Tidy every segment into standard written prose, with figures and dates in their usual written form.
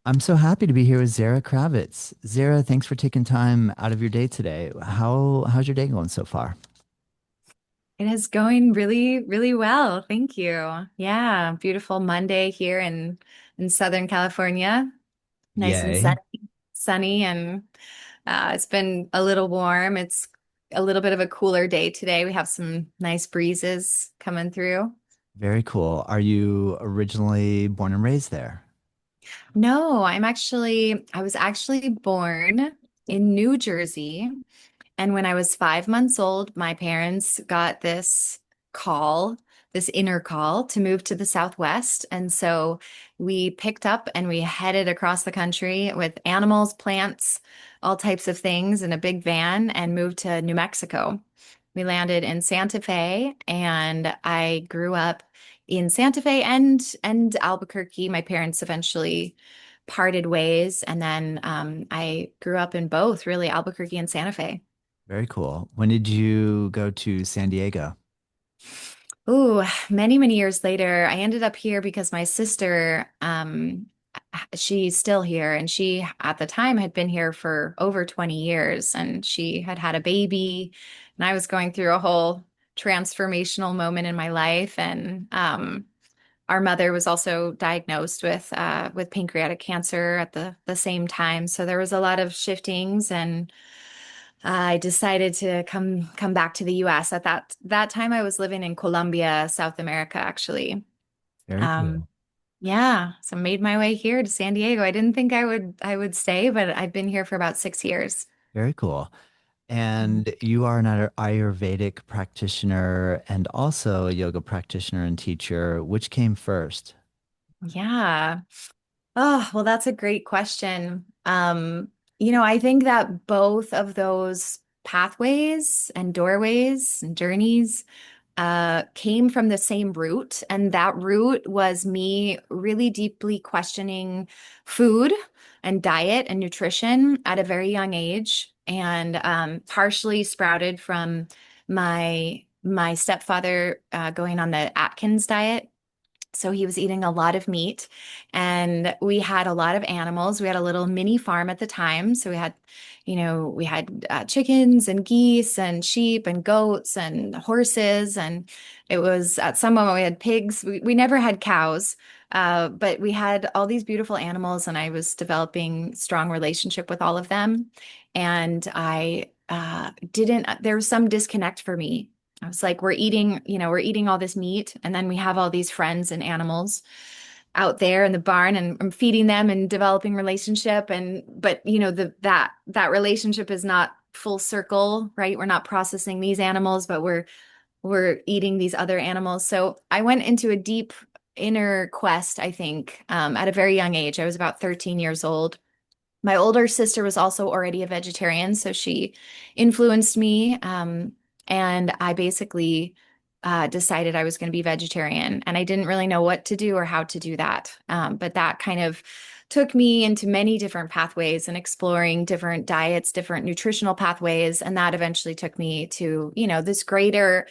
I'm so happy to be here with Zarah Kravitz. Zarah, thanks for taking time out of your day today. How's your day going so far? It is going really, really well. Thank you. Yeah, beautiful Monday here in Southern California. Nice and Yay. sunny, and it's been a little warm. It's a little bit of a cooler day today. We have some nice breezes coming through. Very cool. Are you originally born and raised there? No, I was actually born in New Jersey. And when I was 5 months old, my parents got call, this inner call to move to the Southwest. And so we picked up and we headed across the country with animals, plants, all types of things in a big van and moved to New Mexico. We landed in Santa Fe and I grew up in Santa Fe and Albuquerque. My parents eventually parted ways, and then I grew up in both, really, Albuquerque and Santa Fe. Very cool. When did you go to San Diego? Ooh, many, many years later, I ended up here because my sister, she's still here, and she at the time had been here for over 20 years, and she had had a baby, and I was going through a whole transformational moment in my life, and our mother was also diagnosed with pancreatic cancer at the same time, so there was a lot of shiftings and I decided to come back to the US. At that time, I was living in Colombia, South America, actually. Very Um, cool. yeah, so made my way here to San Diego. I didn't think I would stay, but I've been here for about 6 years. Very cool. Mhm. And you are an Ayurvedic practitioner and also a yoga practitioner and teacher. Which came first? Yeah. Oh, well, that's a great question. I think that both of those pathways and doorways and journeys came from the same root. And that root was me really deeply questioning food and diet and nutrition at a very young age, and partially sprouted from my stepfather going on the Atkins diet. So he was eating a lot of meat, and we had a lot of animals. We had a little mini farm at the time. So we had chickens and geese and sheep and goats and horses. And it was at some moment we had pigs. We never had cows, but we had all these beautiful animals, and I was developing strong relationship with all of them. And I didn't, there was some disconnect for me. I was like, we're eating all this meat, and then we have all these friends and animals out there in the barn, and I'm feeding them and developing relationship. And but that relationship is not full circle, right? We're not processing these animals, but we're eating these other animals. So I went into a deep inner quest, I think, at a very young age. I was about 13 years old. My older sister was also already a vegetarian, so she influenced me. And I basically decided I was going to be vegetarian, and I didn't really know what to do or how to do that. But that kind of took me into many different pathways and exploring different diets, different nutritional pathways, and that eventually took me to, this greater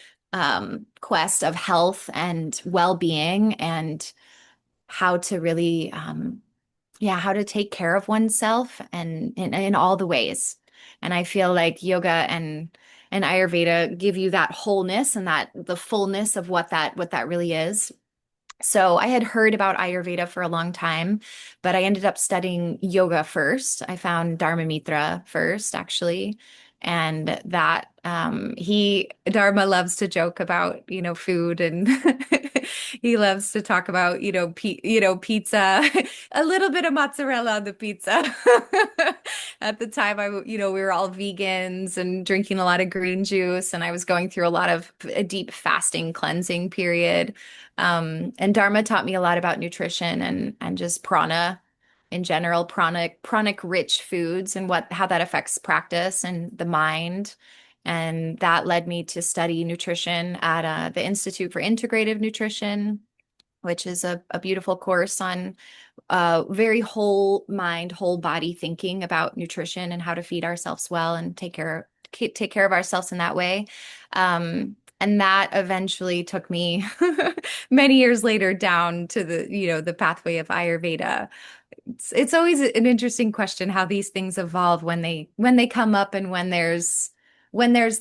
quest of health and well-being and how to really yeah, how to take care of oneself and in all the ways. And I feel like yoga and Ayurveda give you that wholeness and that the fullness of what that really is. So I had heard about Ayurveda for a long time, but I ended up studying yoga first. I found Dharma Mitra first, actually. And that he Dharma loves to joke about, food, and he loves to talk about, pizza, a little bit of mozzarella on the pizza. At the time, we were all vegans and drinking a lot of green juice, and I was going through a lot of a deep fasting cleansing period. And Dharma taught me a lot about nutrition and just prana in general, pranic rich foods and how that affects practice and the mind. And that led me to study nutrition at the Institute for Integrative Nutrition, which is a beautiful course on very whole mind, whole body thinking about nutrition and how to feed ourselves well and take care of ourselves in that way. And that eventually took me many years later down to the pathway of Ayurveda. It's always an interesting question how these things evolve when they come up and when there's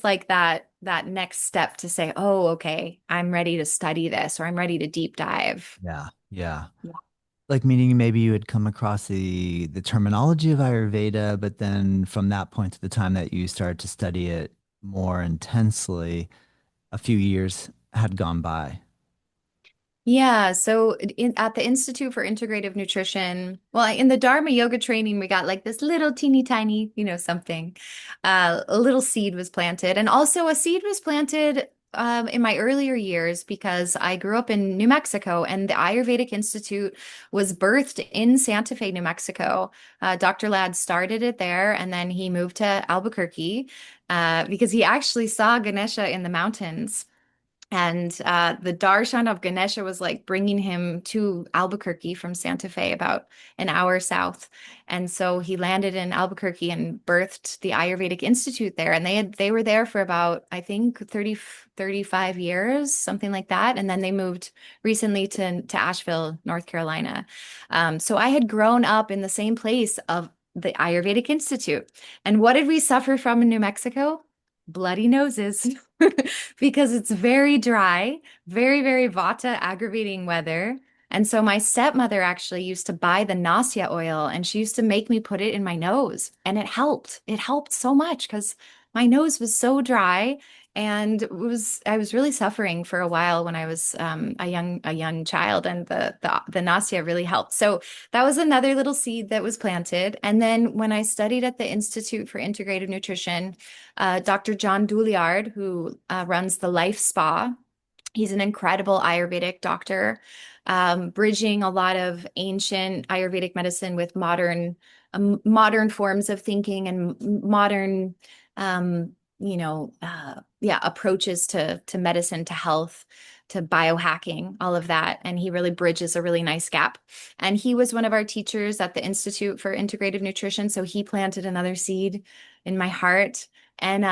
like that next step to say, oh, okay, I'm ready to study this or I'm ready to deep dive. Yeah, yeah. Yeah. Like meaning maybe you had come across the terminology of Ayurveda, but then from that point to the time that you started to study it more intensely, a few years had gone by. Yeah, so at the Institute for Integrative Nutrition, well, in the Dharma yoga training, we got like this little teeny tiny, something. A little seed was planted, and also a seed was planted in my earlier years because I grew up in New Mexico, and the Ayurvedic Institute was birthed in Santa Fe, New Mexico. Dr. Ladd started it there, and then he moved to Albuquerque because he actually saw Ganesha in the mountains. And the darshan of Ganesha was like bringing him to Albuquerque from Santa Fe, about an hour south. And so he landed in Albuquerque and birthed the Ayurvedic Institute there. And they were there for about, I think, 35 years, something like that. And then they moved recently to Asheville, North Carolina. So I had grown up in the same place of the Ayurvedic Institute. And what did we suffer from in New Mexico? Bloody noses. Because it's very dry, very, very Vata aggravating weather. And so my stepmother actually used to buy the nausea oil and she used to make me put it in my nose. And it helped. It helped so much because my nose was so dry and I was really suffering for a while when I was a young child, and the nausea really helped. So that was another little seed that was planted. And then when I studied at the Institute for Integrative Nutrition, Dr. John Douliard, who runs the Life Spa. He's an incredible Ayurvedic doctor, bridging a lot of ancient Ayurvedic medicine with modern forms of thinking and modern, approaches to medicine, to health, to biohacking, all of that. And he really bridges a really nice gap. And he was one of our teachers at the Institute for Integrative Nutrition, so he planted another seed in my heart. And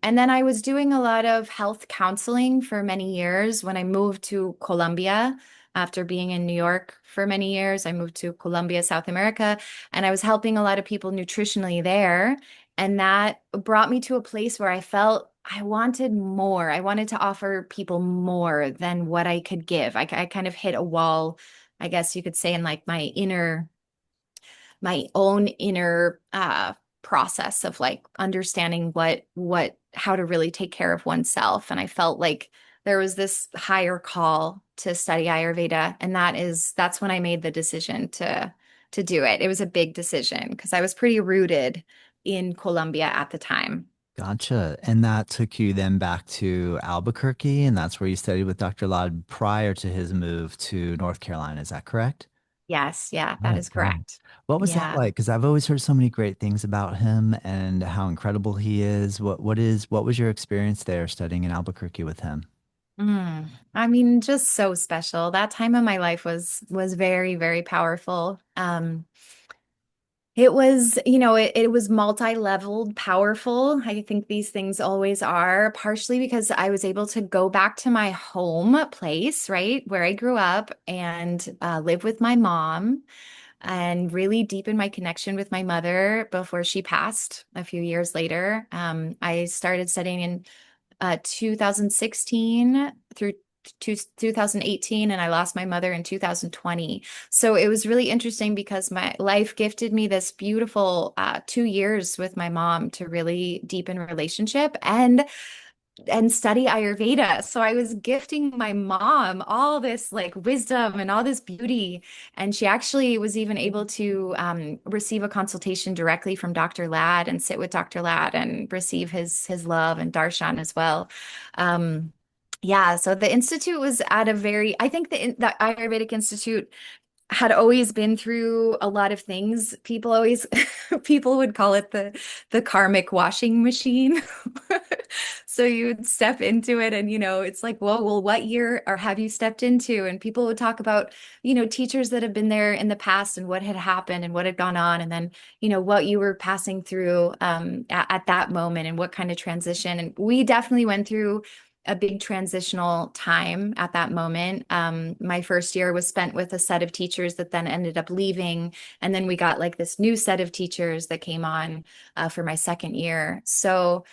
then I was doing a lot of health counseling for many years. When I moved to Colombia after being in New York for many years, I moved to Colombia, South America, and I was helping a lot of people nutritionally there. And that brought me to a place where I felt I wanted more. I wanted to offer people more than what I could give. I kind of hit a wall, I guess you could say, in like my own inner process of like understanding how to really take care of oneself. And I felt like there was this higher call to study Ayurveda, and that's when I made the decision to do it. It was a big decision because I was pretty rooted in Colombia at the time. Gotcha. And that took you then back to Albuquerque, and that's where you studied with Dr. Lad prior to his move to North Carolina. Is that correct? Yes, yeah, Got that it. is Got it. correct. What was that Yeah. like? Because I've always heard so many great things about him and how incredible he is. What was your experience there studying in Albuquerque with him? I mean, just so special. That time of my life was very, very powerful. It was, it was multi-leveled, powerful. I think these things always are, partially because I was able to go back to my home place, right, where I grew up, and live with my mom and really deepen my connection with my mother before she passed a few years later. I started studying in 2016 through 2018, and I lost my mother in 2020. So it was really interesting because my life gifted me this beautiful 2 years with my mom to really deepen relationship and study Ayurveda. So I was gifting my mom all this like wisdom and all this beauty. And she actually was even able to receive a consultation directly from Dr. Ladd and sit with Dr. Ladd and receive his love and darshan as well. Um, yeah, so the institute was at a very, I think the Ayurvedic Institute had always been through a lot of things. People always people would call it the karmic washing machine. So you would step into it and it's like, well, what year or have you stepped into? And people would talk about, teachers that have been there in the past and what had happened and what had gone on, and then, what you were passing through at that moment and what kind of transition. And we definitely went through a big transitional time at that moment. My first year was spent with a set of teachers that then ended up leaving. And then we got like this new set of teachers that came on for my second year. So,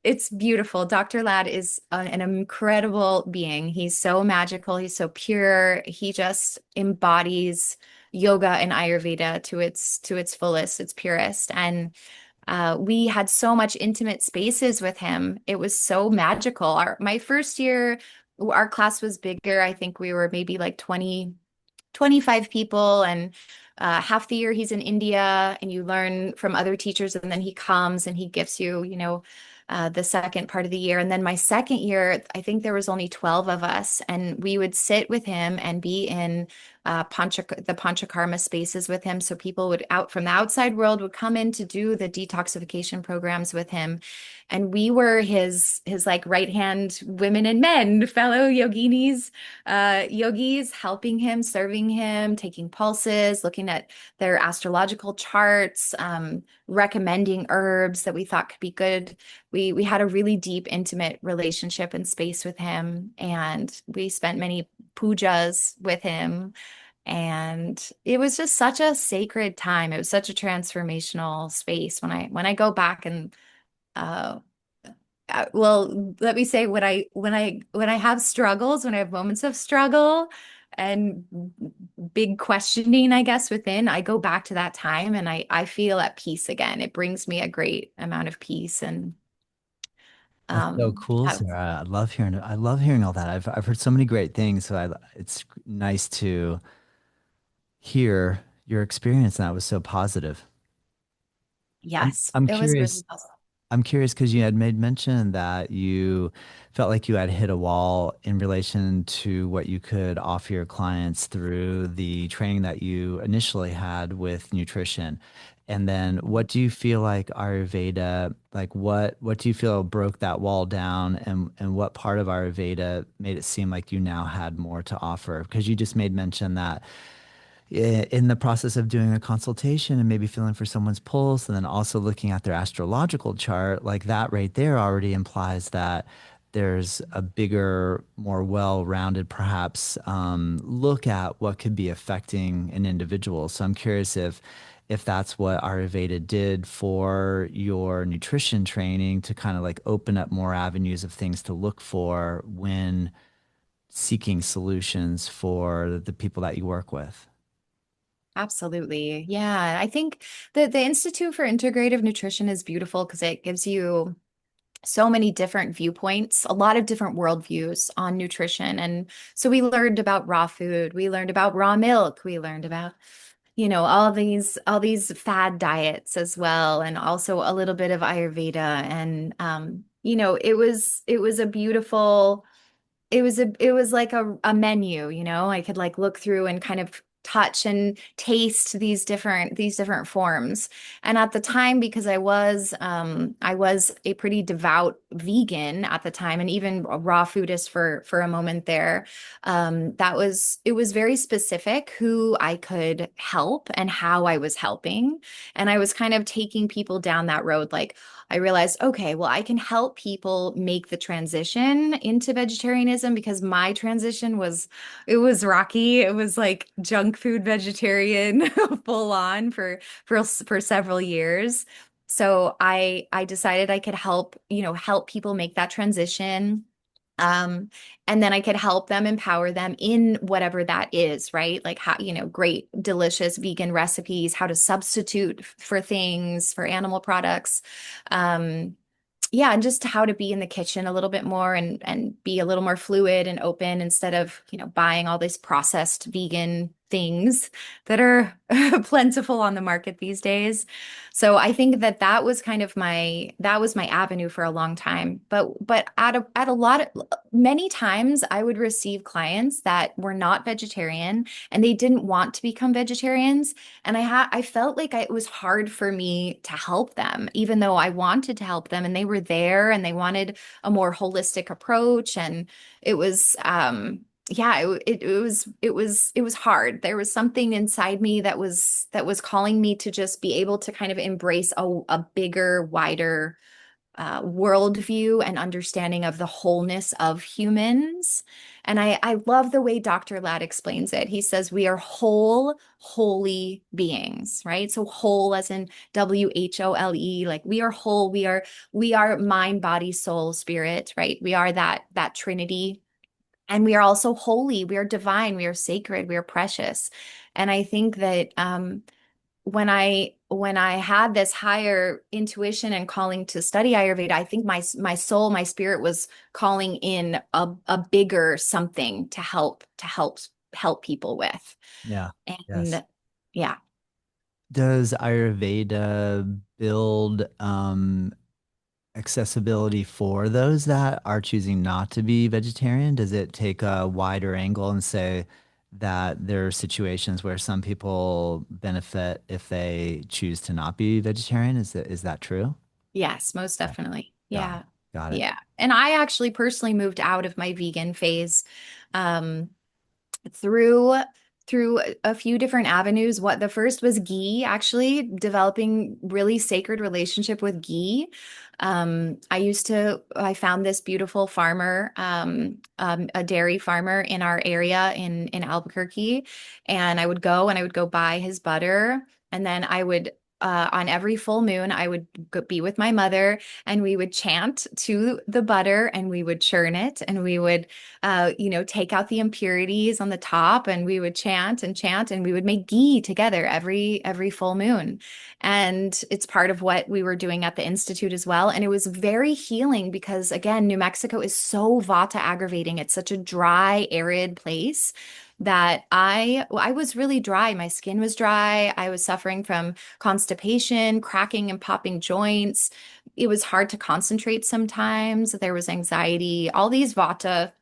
it's beautiful. Dr. Lad is an incredible being. He's so magical. He's so pure. He just embodies yoga and Ayurveda to its fullest, its purest. And we had so much intimate spaces with him. It was so magical. My first year, our class was bigger. I think we were maybe like 25 people, and half the year he's in India, and you learn from other teachers, and then he comes and he gives you, the second part of the year. And then my second year, I think there was only 12 of us, and we would sit with him and be in the Panchakarma spaces with him. So people would out from the outside world would come in to do the detoxification programs with him. And we were his like right hand women and men, fellow yogis, helping him, serving him, taking pulses, looking at their astrological charts, recommending herbs that we thought could be good. We had a really deep, intimate relationship and space with him, and we spent many pujas with him. And it was just such a sacred time. It was such a transformational space. When I go back and uh, well, let me say when I have struggles, when I have moments of struggle and big questioning, I guess, within, I go back to that time and I feel at peace again. It brings me a great amount of peace. And That's so cool, yeah, Sarah. I love hearing all that. I've heard so many great things, so it's nice to hear your experience, and that was so positive. I'm yes, I'm it was curious. really awesome. I'm curious because you had made mention that you felt like you had hit a wall in relation to what you could offer your clients through the training that you initially had with nutrition. And then what do you feel like Ayurveda, like what do you feel broke that wall down, and what part of Ayurveda made it seem like you now had more to offer? Because you just made mention that in the process of doing a consultation and maybe feeling for someone's pulse and then also looking at their astrological chart, like that right there already implies that there's a bigger, more well-rounded, perhaps, look at what could be affecting an individual. So I'm curious if that's what Ayurveda did for your nutrition training to kind of like open up more avenues of things to look for when seeking solutions for the people that you work with. Absolutely. Yeah. I think the Institute for Integrative Nutrition is beautiful because it gives you so many different viewpoints, a lot of different worldviews on nutrition. And so we learned about raw food, we learned about raw milk, we learned about, all these fad diets as well, and also a little bit of Ayurveda. And it was a beautiful it was like a menu, I could like look through and kind of touch and taste these different forms. And at the time, because I was a pretty devout vegan at the time, and even a raw foodist for a moment there, it was very specific who I could help and how I was helping. And I was kind of taking people down that road, like I realized, okay, well, I can help people make the transition into vegetarianism, because my transition it was rocky. It was like junk food vegetarian full on for several years. So I decided I could help people make that transition. Um, and then I could help them, empower them in whatever that is, right? Like how, great, delicious vegan recipes, how to substitute for things, for animal products. Um, yeah, and just how to be in the kitchen a little bit more, and be a little more fluid and open, instead of, buying all these processed vegan things that are plentiful on the market these days. So I think that was kind of my avenue for a long time. But at a lot of many times I would receive clients that were not vegetarian, and they didn't want to become vegetarians, and I felt like it was hard for me to help them, even though I wanted to help them, and they were there and they wanted a more holistic approach. And it was yeah, it was hard. There was something inside me that was calling me to just be able to kind of embrace a bigger, wider worldview and understanding of the wholeness of humans. And I love the way Dr. Lad explains it. He says we are whole, holy beings, right? So whole as in WHOLE, like we are whole, we are mind, body, soul, spirit, right? We are that Trinity. And we are also holy, we are divine, we are sacred, we are precious. And I think that when I had this higher intuition and calling to study Ayurveda, I think my soul, my spirit was calling in a bigger something to help people with. Yeah. Yes. And yeah. Does Ayurveda build accessibility for those that are choosing not to be vegetarian? Does it take a wider angle and say that there are situations where some people benefit if they choose to not be vegetarian? Is that true? Yes, most Yeah. definitely. Got it. Yeah. Got it. Yeah. And I actually personally moved out of my vegan phase. Um, through a few different avenues. What the first was ghee, actually developing really sacred relationship with ghee. I found this beautiful farmer, a dairy farmer in our area in Albuquerque, and I would go buy his butter, and then I would on every full moon, I would be with my mother and we would chant to the butter and we would churn it and we would take out the impurities on the top and we would chant and we would make ghee together every full moon. And it's part of what we were doing at the Institute as well. And it was very healing because again, New Mexico is so Vata aggravating. It's such a dry, arid place that I was really dry. My skin was dry. I was suffering from constipation, cracking and popping joints. It was hard to concentrate sometimes. There was anxiety. All these Vata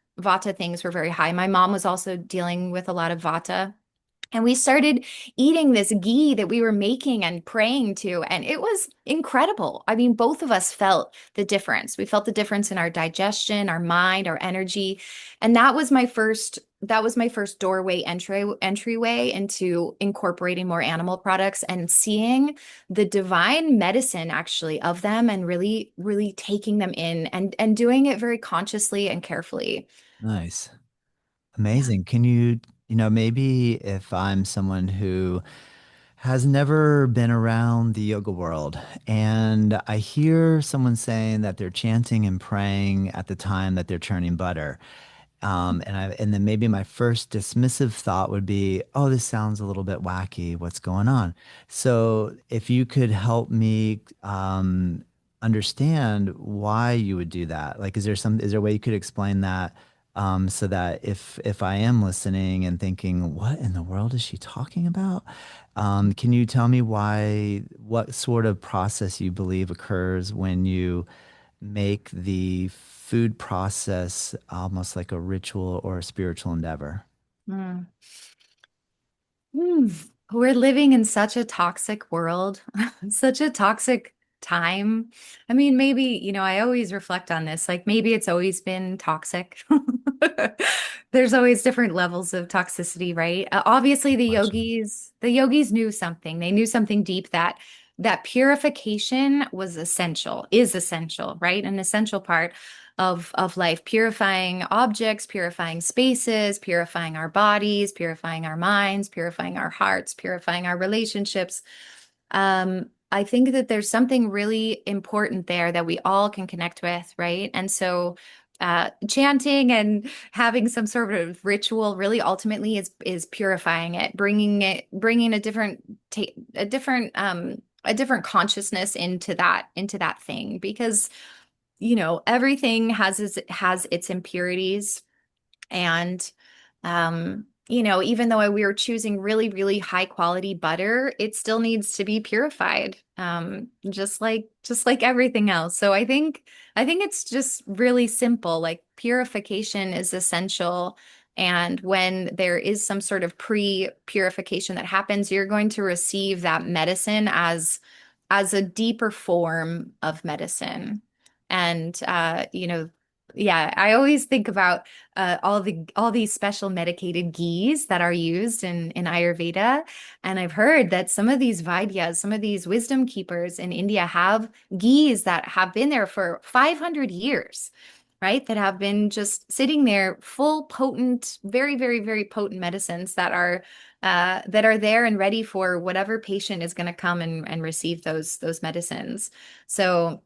things were very high. My mom was also dealing with a lot of Vata. And we started eating this ghee that we were making and praying to, and it was incredible. I mean, both of us felt the difference. We felt the difference in our digestion, our mind, our energy. And that was my first doorway entryway into incorporating more animal products and seeing the divine medicine actually of them and really, really taking them in and doing it very consciously and carefully. Nice. Yeah. Amazing. Can you, maybe if I'm someone who has never been around the yoga world and I hear someone saying that they're chanting and praying at the time that they're churning butter. And then maybe my first dismissive thought would be, oh, this sounds a little bit wacky. What's going on? So if you could help me understand why you would do that, like, is there a way you could explain that so that if I am listening and thinking, what in the world is she talking about? Can you tell me what sort of process you believe occurs when you make the food process almost like a ritual or a spiritual endeavor? Mm. Hmm. We're living in such a toxic world, such a toxic time. I mean, maybe, I always reflect on this, like maybe it's always been toxic. There's always different levels of toxicity, right? Obviously, Good the question. yogis, the yogis knew something. They knew something deep that purification was essential, is essential, right? An essential part of life, purifying objects, purifying spaces, purifying our bodies, purifying our minds, purifying our hearts, purifying our relationships. I think that there's something really important there that we all can connect with, right? And so chanting and having some sort of ritual really ultimately is purifying it, bringing a different consciousness into that thing because everything has its impurities and even though we were choosing really, really high quality butter, it still needs to be purified, just like everything else. So I think it's just really simple. Like purification is essential. And when there is some sort of pre-purification that happens, you're going to receive that medicine as a deeper form of medicine. And Yeah, I always think about all these special medicated ghees that are used in Ayurveda, and I've heard that some of these Vaidyas, some of these wisdom keepers in India have ghees that have been there for 500 years, right? That have been just sitting there, full potent, very, very, very potent medicines that are there and ready for whatever patient is going to come and receive those medicines. So,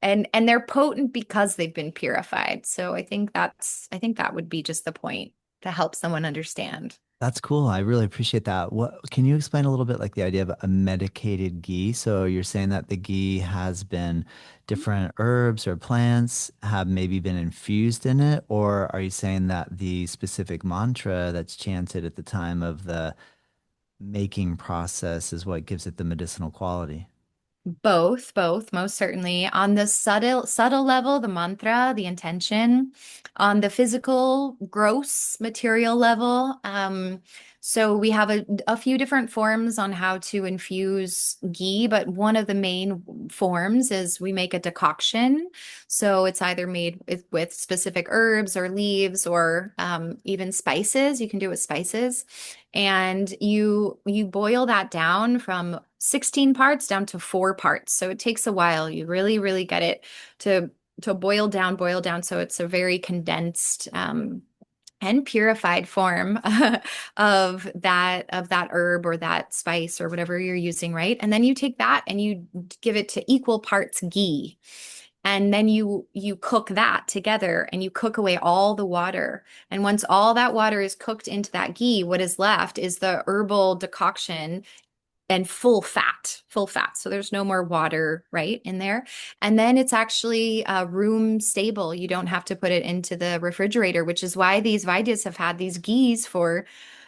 and they're potent because they've been purified. So I think that would be just the point to help someone understand. That's cool. I really appreciate that. What can you explain a little bit like the idea of a medicated ghee? So you're saying that the ghee has been different herbs or plants have maybe been infused in it, or are you saying that the specific mantra that's chanted at the time of the making process is what gives it the medicinal quality? Both, most certainly. On the subtle level, the mantra, the intention. On the physical, gross material level, so we have a few different forms on how to infuse ghee, but one of the main forms is we make a decoction. So it's either made with specific herbs or leaves or even spices. You can do it with spices and you boil that down from 16 parts down to 4 parts. So it takes a while. You really, really get it to boil down. So it's a very condensed and purified form of that herb or that spice or whatever you're using, right? And then you take that and you give it to equal parts ghee. And then you cook that together and you cook away all the water. And once all that water is cooked into that ghee, what is left is the herbal decoction and full fat, full fat. So there's no more water, right, in there. And then it's actually room stable. You don't have to put it into the refrigerator, which is why these Vaidyas have had these ghees for,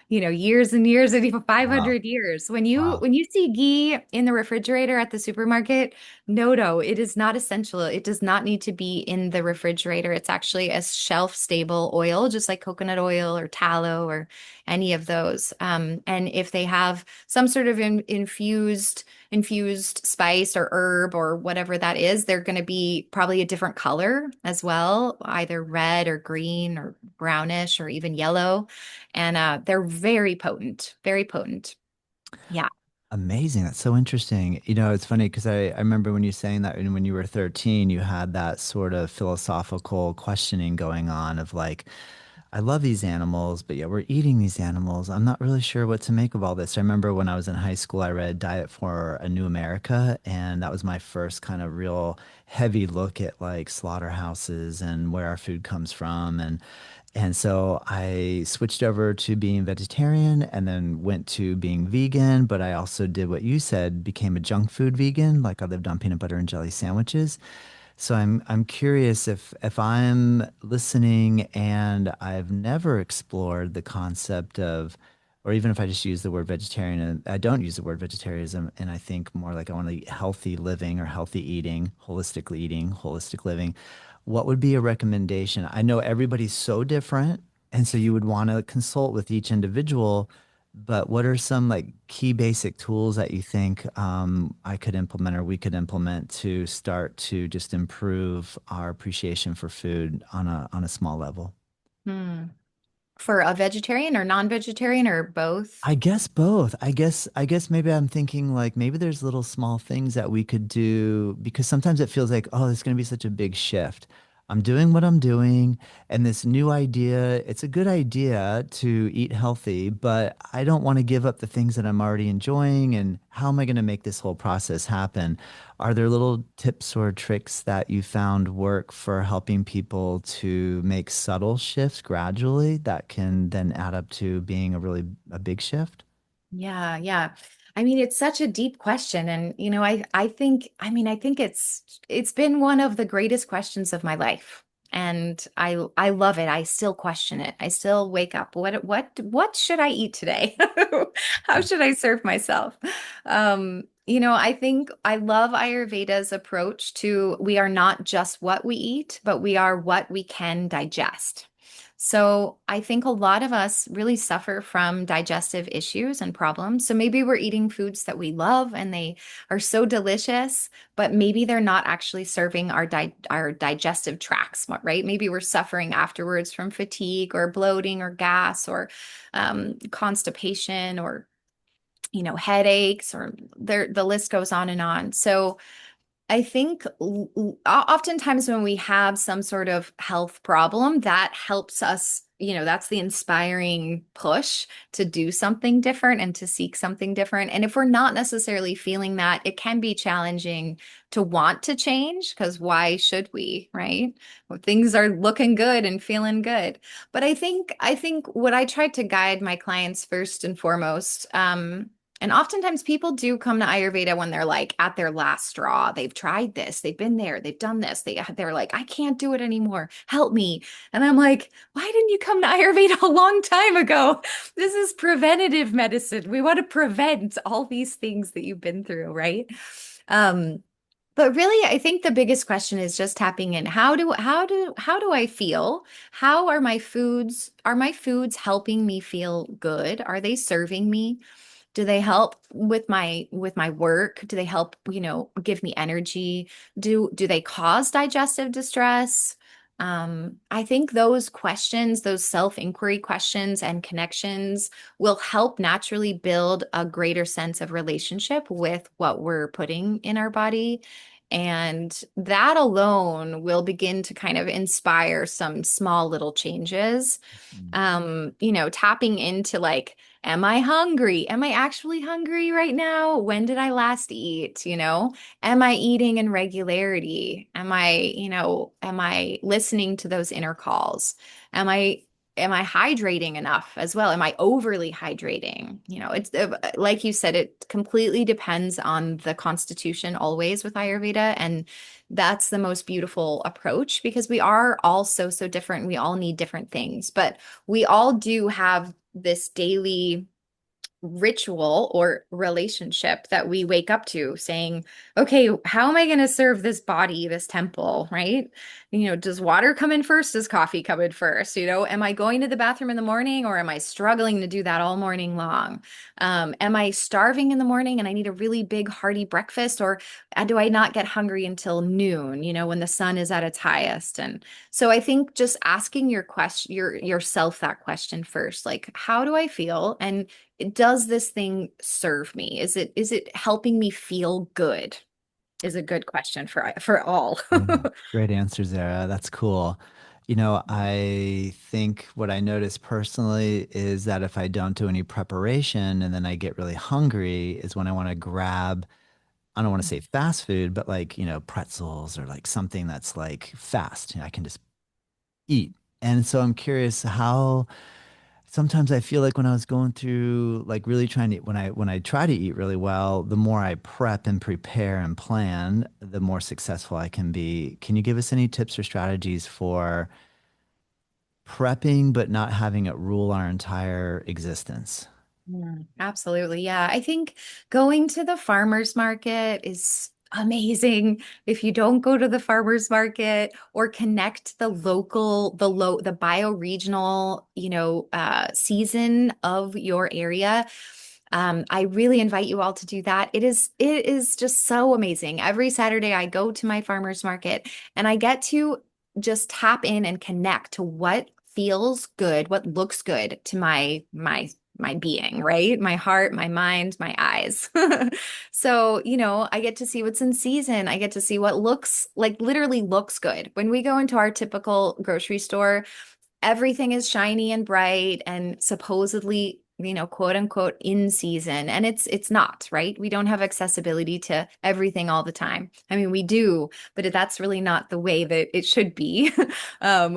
years and years and even Wow. 500 years. Wow. When you see ghee in the refrigerator at the supermarket, no, it is not essential. It does not need to be in the refrigerator. It's actually a shelf stable oil, just like coconut oil or tallow or any of those. And if they have some sort of infused spice or herb or whatever that is, they're going to be probably a different color as well, either red or green or brownish or even yellow. And they're very potent, very potent. Yeah. Amazing. That's so interesting. It's funny because I remember when you saying that when you were 13, you had that sort of philosophical questioning going on of like, I love these animals, but yeah, we're eating these animals. I'm not really sure what to make of all this. I remember when I was in high school, I read Diet for a New America, and that was my first kind of real heavy look at like slaughterhouses and where our food comes from. And so I switched over to being vegetarian and then went to being vegan, but I also did what you said, became a junk food vegan, like I lived on peanut butter and jelly sandwiches. So I'm curious if I'm listening and I've never explored the concept of, or even if I just use the word vegetarian and I don't use the word vegetarianism and I think more like I want to eat healthy living or healthy eating, holistic living, what would be a recommendation? I know everybody's so different, and so you would want to consult with each individual, but what are some like key basic tools that you think I could implement or we could implement to start to just improve our appreciation for food on a small level? Hmm. For a vegetarian or non-vegetarian or both? I guess both. I guess maybe I'm thinking like maybe there's little small things that we could do because sometimes it feels like, oh, it's going to be such a big shift. I'm doing what I'm doing and this new idea, it's a good idea to eat healthy, but I don't want to give up the things that I'm already enjoying and how am I going to make this whole process happen? Are there little tips or tricks that you found work for helping people to make subtle shifts gradually that can then add up to being a big shift? Yeah, yeah. I mean, it's such a deep question. And, I think it's been one of the greatest questions of my life. And I love it. I still question it. I still wake up. What should I eat today? How should I serve myself? I think I love Ayurveda's approach to we are not just what we eat, but we are what we can digest. So I think a lot of us really suffer from digestive issues and problems. So maybe we're eating foods that we love and they are so delicious, but maybe they're not actually serving our digestive tracts, right? Maybe we're suffering afterwards from fatigue or bloating or gas or constipation or headaches, or the list goes on and on. So I think oftentimes when we have some sort of health problem, that helps us, that's the inspiring push to do something different and to seek something different. And if we're not necessarily feeling that, it can be challenging to want to change, because why should we, right? Well, things are looking good and feeling good. But I think what I try to guide my clients first and foremost, and oftentimes people do come to Ayurveda when they're like at their last straw. They've tried this, they've been there, they've done this. They're like, I can't do it anymore. Help me. And I'm like, why didn't you come to Ayurveda a long time ago? This is preventative medicine. We want to prevent all these things that you've been through, right? Um, but really, I think the biggest question is just tapping in. How do I feel? How are my foods helping me feel good? Are they serving me? Do they help with my work? Do they help, give me energy? Do they cause digestive distress? I think those questions, those self-inquiry questions and connections will help naturally build a greater sense of relationship with what we're putting in our body. And that alone will begin to kind of inspire some small little changes. Mm. Tapping into like, am I hungry? Am I actually hungry right now? When did I last eat? Am I eating in regularity? Am I listening to those inner calls? Am I am I hydrating enough as well? Am I overly hydrating? It's like you said, it completely depends on the constitution always with Ayurveda, and that's the most beautiful approach because we are all so different. We all need different things, but we all do have this daily ritual or relationship that we wake up to saying, okay, how am I going to serve this body, this temple, right? Does water come in first? Does coffee come in first? Am I going to the bathroom in the morning, or am I struggling to do that all morning long? Am I starving in the morning and I need a really big hearty breakfast, or do I not get hungry until noon, when the sun is at its highest? And so I think just asking yourself that question first, like, how do I feel? And does this thing serve me? Is it helping me feel good? Is a good question for all. Yeah, great answer, Zara. That's cool. I think what I notice personally is that if I don't do any preparation and then I get really hungry is when I want to grab, I don't want to say fast food, but like, pretzels or like something that's like fast. I can just eat. And so I'm curious how sometimes I feel like when I was going through like really trying to when I try to eat really well, the more I prep and prepare and plan, the more successful I can be. Can you give us any tips or strategies for prepping but not having it rule our entire existence? Absolutely. Yeah. I think going to the farmer's market is amazing. If you don't go to the farmer's market or connect the bioregional, season of your area, I really invite you all to do that. It is just so amazing. Every Saturday I go to my farmer's market and I get to just tap in and connect to what feels good, what looks good to my being, right? My heart, my mind, my eyes. So, I get to see what's in season. I get to see what looks like literally looks good. When we go into our typical grocery store, everything is shiny and bright and supposedly, quote unquote in season, and it's not, right? We don't have accessibility to everything all the time. I mean, we do, but that's really not the way that it should be.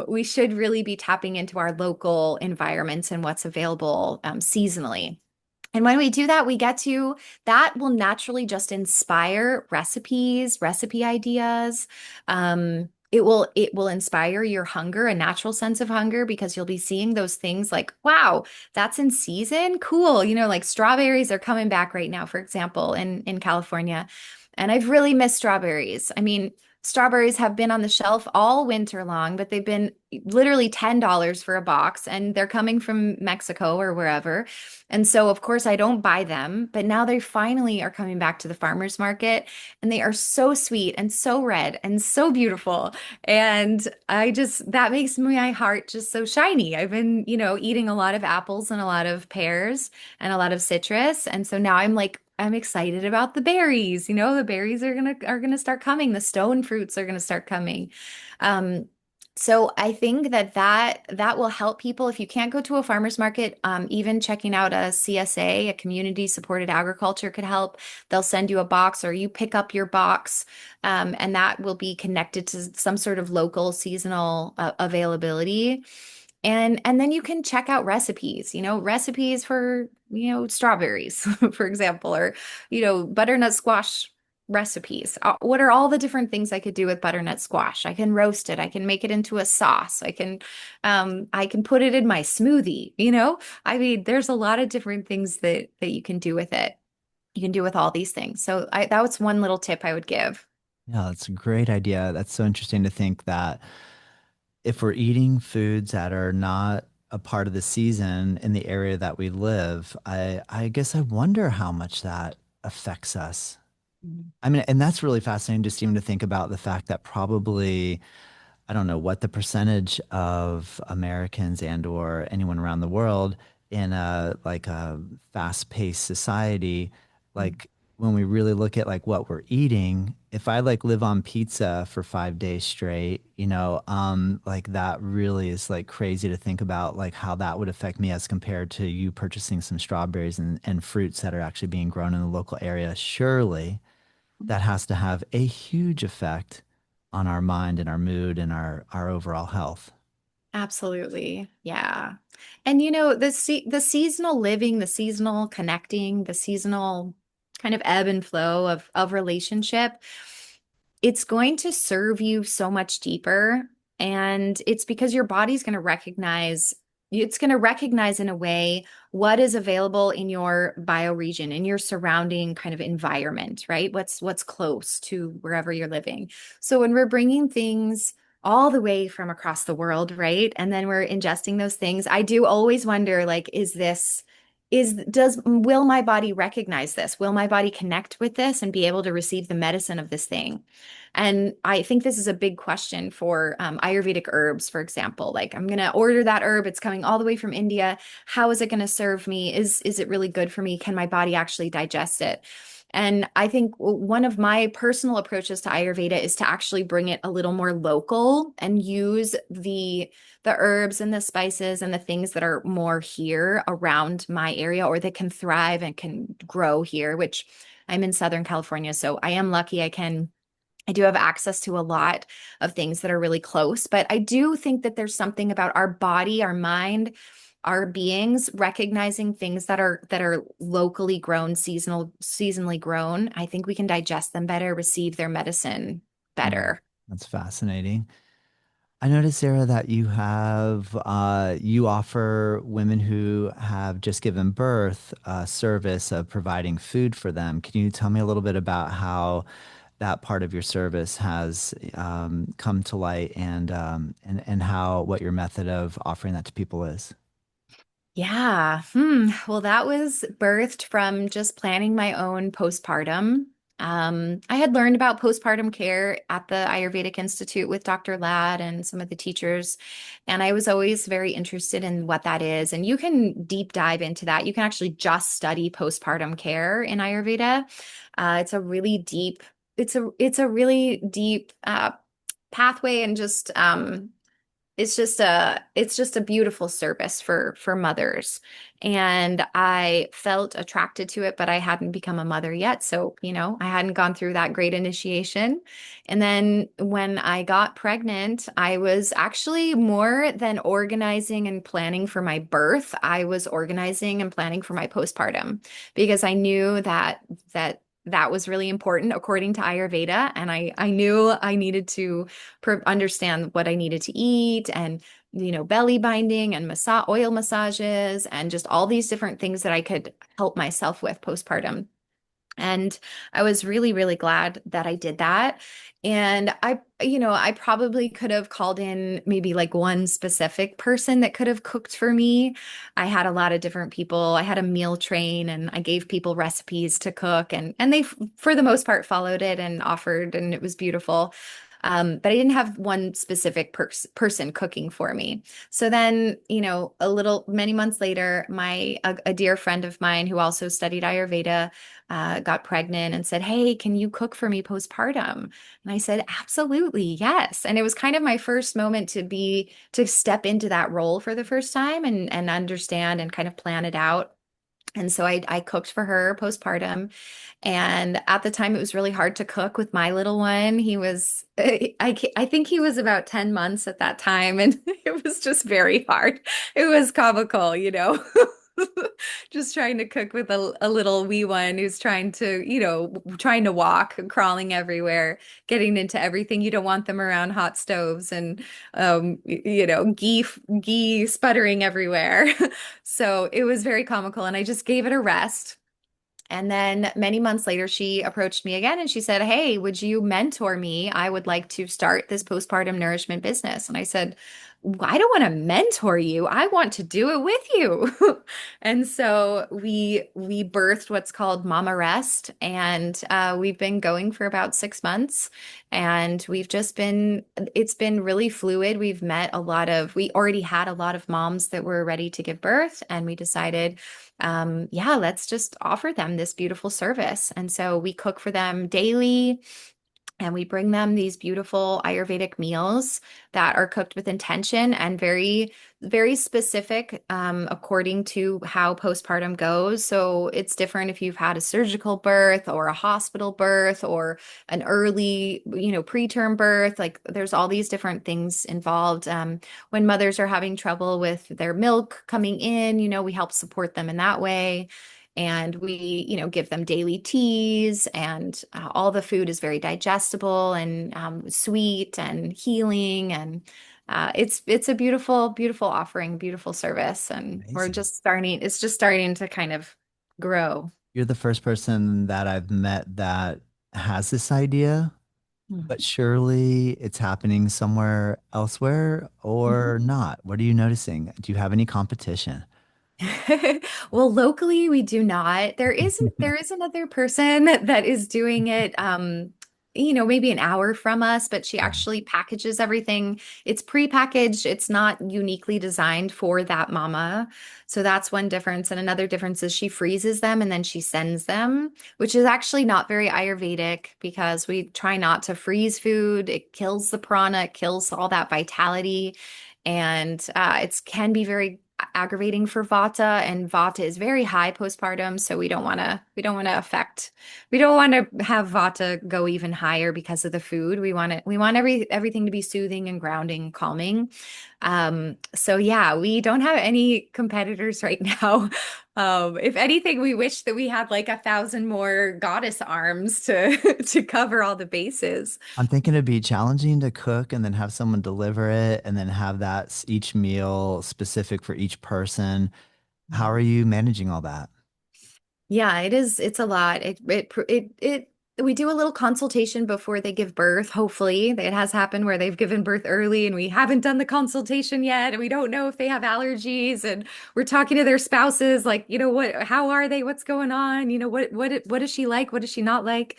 We should really be tapping into our local environments and what's available seasonally. And when we do that, that will naturally just inspire recipes, recipe ideas. It will inspire your hunger, a natural sense of hunger, because you'll be seeing those things like, wow, that's in season. Cool. Like strawberries are coming back right now, for example, in California. And I've really missed strawberries. I mean, strawberries have been on the shelf all winter long, but they've been literally $10 for a box and they're coming from Mexico or wherever. And so, of course, I don't buy them, but now they finally are coming back to the farmer's market and they are so sweet and so red and so beautiful. And that makes my heart just so shiny. I've been, eating a lot of apples and a lot of pears and a lot of citrus. And so now I'm excited about the berries. The berries are gonna start coming. The stone fruits are gonna start coming. Um, so I think that will help people if you can't go to a farmer's market. Even checking out a CSA, a community supported agriculture, could help. They'll send you a box, or you pick up your box, and that will be connected to some sort of local seasonal availability. And then you can check out recipes, recipes for, strawberries, for example, or, butternut squash recipes. What are all the different things I could do with butternut squash? I can roast it. I can make it into a sauce. I can put it in my smoothie. I mean, there's a lot of different things that you can do with it. You can do with all these things. So that was one little tip I would give. Yeah, that's a great idea. That's so interesting to think that if we're eating foods that are not a part of the season in the area that we live, I guess I wonder how much that affects us. Mhm. I mean, and that's really fascinating just even to think about the fact that probably I don't know what the percentage of Americans and or anyone around the world in a fast-paced society, like when we really look at like what we're eating, if I like live on pizza for 5 days straight, like that really is like crazy to think about like how that would affect me as compared to you purchasing some strawberries and fruits that are actually being grown in the local area. Surely that has to have a huge effect on our mind and our mood and our overall health. Absolutely. Yeah. And the seasonal living, the seasonal connecting, the seasonal kind of ebb and flow of relationship, it's going to serve you so much deeper. And it's because your body's going to recognize, it's going to recognize in a way what is available in your bioregion, in your surrounding kind of environment, right? What's close to wherever you're living. So when we're bringing things all the way from across the world, right? And then we're ingesting those things. I do always wonder, like, will my body recognize this? Will my body connect with this and be able to receive the medicine of this thing? And I think this is a big question for Ayurvedic herbs, for example. Like, I'm going to order that herb. It's coming all the way from India. How is it going to serve me? Is it really good for me? Can my body actually digest it? And I think one of my personal approaches to Ayurveda is to actually bring it a little more local and use the herbs and the spices and the things that are more here around my area or that can thrive and can grow here, which I'm in Southern California, so I am lucky. I do have access to a lot of things that are really close, but I do think that there's something about our body, our mind, our beings recognizing things that are locally grown, seasonally grown. I think we can digest them better, receive their medicine Mm, better. that's fascinating. I noticed, Sarah, that you offer women who have just given birth a service of providing food for them. Can you tell me a little bit about how that part of your service has come to light and how what your method of offering that to people is? Yeah. Well, that was birthed from just planning my own postpartum. I had learned about postpartum care at the Ayurvedic Institute with Dr. Lad and some of the teachers, and I was always very interested in what that is. And you can deep dive into that. You can actually just study postpartum care in Ayurveda. It's a really deep, it's a really deep pathway, and just it's just a beautiful service for mothers. And I felt attracted to it, but I hadn't become a mother yet. So, I hadn't gone through that great initiation. And then when I got pregnant, I was actually more than organizing and planning for my birth. I was organizing and planning for my postpartum because I knew that was really important according to Ayurveda. And I knew I needed to understand what I needed to eat, and belly binding and oil massages and just all these different things that I could help myself with postpartum. And I was really, really glad that I did that. And I probably could have called in maybe like one specific person that could have cooked for me. I had a lot of different people. I had a meal train and I gave people recipes to cook and they for the most part followed it and offered and it was beautiful. But I didn't have one specific person cooking for me. So then, many months later, a dear friend of mine who also studied Ayurveda got pregnant and said, "Hey, can you cook for me postpartum?" And I said, "Absolutely, yes." And it was kind of my first moment to step into that role for the first time and understand and kind of plan it out. And so I cooked for her postpartum. And at the time, it was really hard to cook with my little one. I think he was about 10 months at that time, and it was just very hard. It was comical. Just trying to cook with a little wee one who's trying to walk, crawling everywhere, getting into everything. You don't want them around hot stoves and, ghee sputtering everywhere. So it was very comical, and I just gave it a rest. And then many months later, she approached me again and she said, "Hey, would you mentor me? I would like to start this postpartum nourishment business." And I said, "I don't want to mentor you. I want to do it with you." And so we birthed what's called Mama Rest, and we've been going for about 6 months, and it's been really fluid. We already had a lot of moms that were ready to give birth, and we decided yeah, let's just offer them this beautiful service. And so we cook for them daily. And we bring them these beautiful Ayurvedic meals that are cooked with intention and very, very specific according to how postpartum goes. So it's different if you've had a surgical birth or a hospital birth or an early, preterm birth. Like there's all these different things involved. When mothers are having trouble with their milk coming in, we help support them in that way. And we, give them daily teas, and all the food is very digestible and sweet and healing. And it's a beautiful, beautiful offering, beautiful service. And Amazing. it's just starting to kind of grow. You're the first person that I've met that has this idea, but surely it's happening somewhere elsewhere or Mhm. not. What are you noticing? Do you have any competition? Well, locally we do not. There is another person that is doing it maybe an hour from us, but she Okay. actually packages everything. It's pre-packaged. It's not uniquely designed for that mama. So that's one difference. And another difference is she freezes them and then she sends them, which is actually not very Ayurvedic because we try not to freeze food. It kills the prana, it kills all that vitality. And it can be very aggravating for Vata, and Vata is very high postpartum, so we don't want to have Vata go even higher because of the food. We want everything to be soothing and grounding and calming. So yeah, we don't have any competitors right now. If anything, we wish that we had like 1,000 more goddess arms to to cover all the bases. I'm thinking it'd be challenging to cook and then have someone deliver it and then have that each meal specific for each person. How are you managing all that? Yeah, it is. It's a lot. We do a little consultation before they give birth. Hopefully, it has happened where they've given birth early and we haven't done the consultation yet, and we don't know if they have allergies. And we're talking to their spouses, like, how are they? What's going on? What is she like? What is she not like?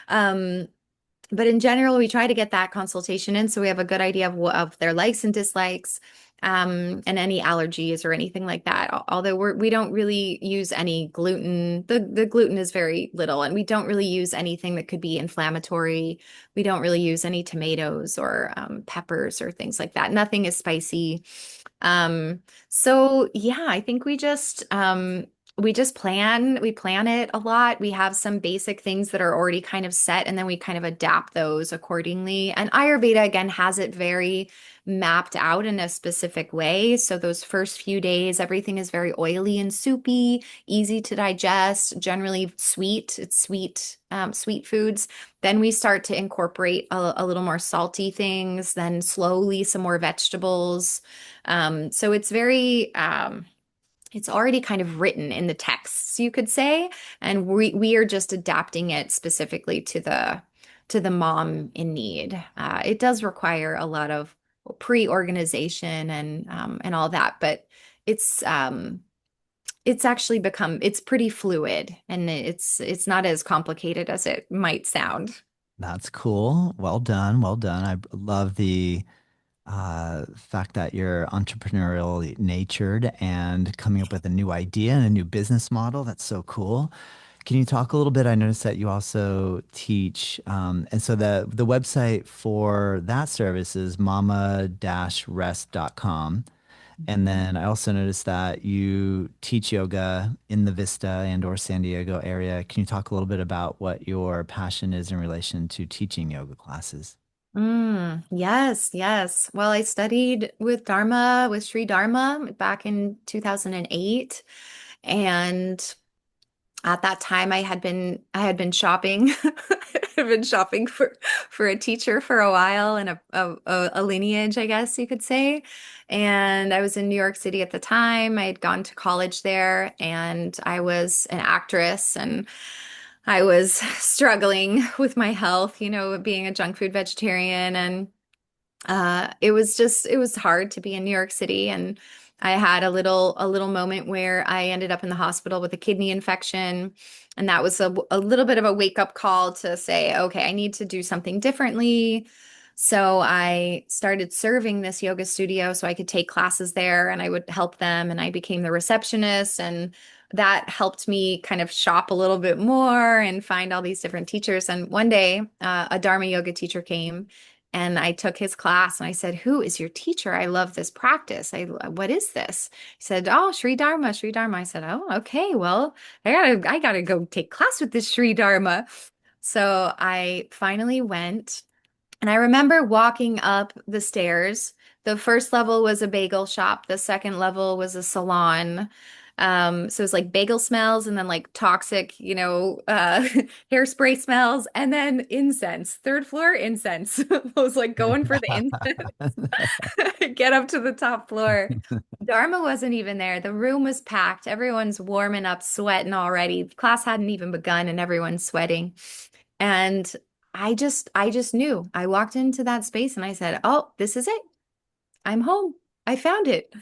Um, but in general, we try to get that consultation in so we have a good idea of their likes and dislikes, and any allergies or anything like that. Although we don't really use any gluten. The gluten is very little, and we don't really use anything that could be inflammatory. We don't really use any tomatoes or peppers or things like that. Nothing is spicy. Um, so yeah, I think we plan it a lot. We have some basic things that are already kind of set, and then we kind of adapt those accordingly. And Ayurveda again has it very mapped out in a specific way. So those first few days, everything is very oily and soupy, easy to digest, generally sweet. It's sweet foods. Then we start to incorporate a little more salty things, then slowly some more vegetables. So it's very it's already kind of written in the texts, you could say, and we are just adapting it specifically to the mom in need. It does require a lot of pre-organization and all that, but it's it's actually become it's pretty fluid and it's not as complicated as it might sound. That's cool. Well done. Well done. I love the fact that you're entrepreneurial natured and coming up with a new idea and a new business model. That's so cool. Can you talk a little bit? I noticed that you also teach, and so the website for that service is mama-rest.com. And then I also noticed that you teach yoga in the Vista and or San Diego area. Can you talk a little bit about what your passion is in relation to teaching yoga classes? Yes, yes. Well, I studied with Dharma, with Sri Dharma back in 2008. And at that time I had been shopping. I've been shopping for a teacher for a while and a lineage, I guess you could say. And I was in New York City at the time. I had gone to college there and I was an actress and I was struggling with my health, you know, being a junk food vegetarian and it was just it was hard to be in New York City and I had a little moment where I ended up in the hospital with a kidney infection and that was a little bit of a wake up call to say, okay, I need to do something differently. So I started serving this yoga studio so I could take classes there and I would help them and I became the receptionist and that helped me kind of shop a little bit more and find all these different teachers. And one day, a Dharma yoga teacher came and I took his class and I said, "Who is your teacher? I love this practice. What is this?" He said, "Oh, Sri Dharma, Sri Dharma." I said, "Oh, okay. Well, I gotta go take class with this Sri Dharma." So I finally went and I remember walking up the stairs. The first level was a bagel shop. The second level was a salon. So it was like bagel smells and then like toxic, hairspray smells and then incense. Third floor, incense. I was like going for the incense. Get up to the top floor. Dharma wasn't even there. The room was packed. Everyone's warming up, sweating already. Class hadn't even begun and everyone's sweating. And I just knew. I walked into that space and I said, "Oh, this is it. I'm home. I found it.